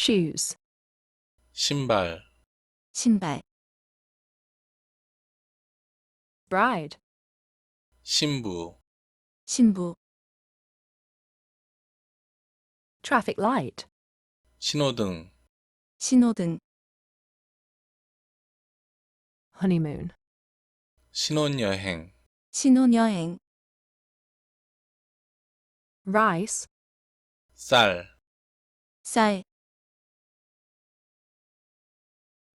shoes, 신발, 신발, bride, 신부, 신부, traffic light, 신호등, 신호등, honeymoon, 신혼여행, 신혼여행, rice, 쌀, 쌀,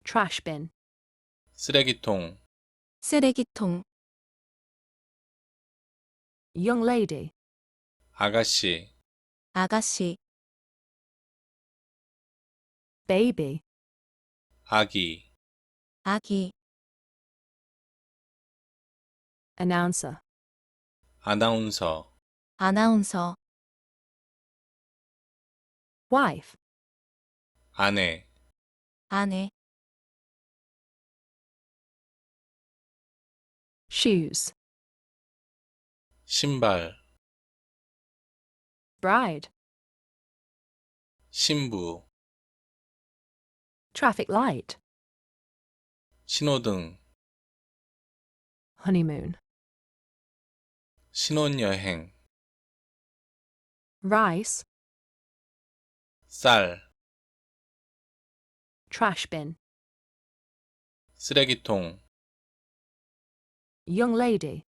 trash bin, 쓰레기통, 쓰레기통, young lady, 아가씨, 아가씨, baby, 아기, 아기, announcer, 아나운서, 아나운서, wife, 아내, 아내, shoes, 신발, bride, 신부, traffic light, 신호등, honeymoon, 신혼여행, rice, 쌀, trash bin, 쓰레기통, young lady,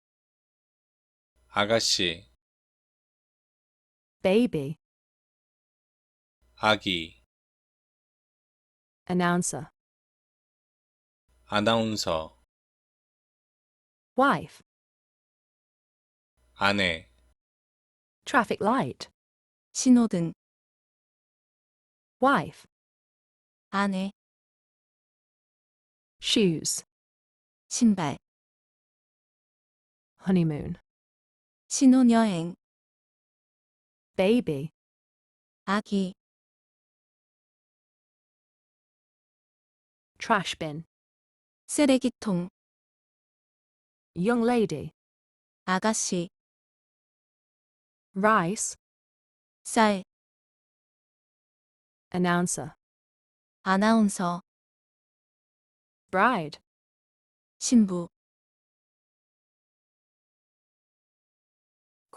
아가씨, baby, 아기, announcer, 아나운서, wife, 아내, traffic light, 신호등, wife, 아내, shoes, 신발, honeymoon, 신혼여행, baby, 아기, trash bin, 쓰레기통, young lady, 아가씨, rice, 쌀, announcer, 아나운서, bride, 신부,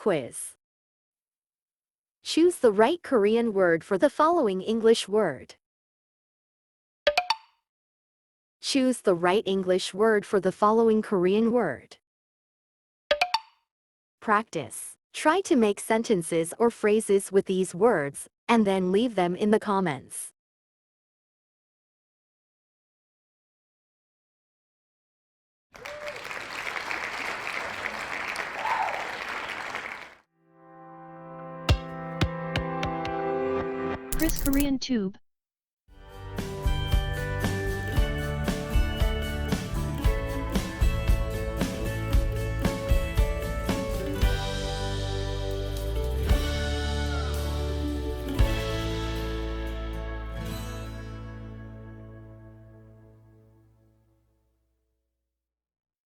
Quiz. Choose the right Korean word for the following English word. Choose the right English word for the following Korean word. Practice. Try to make sentences or phrases with these words, and then leave them in the comments. Chris Korean Tube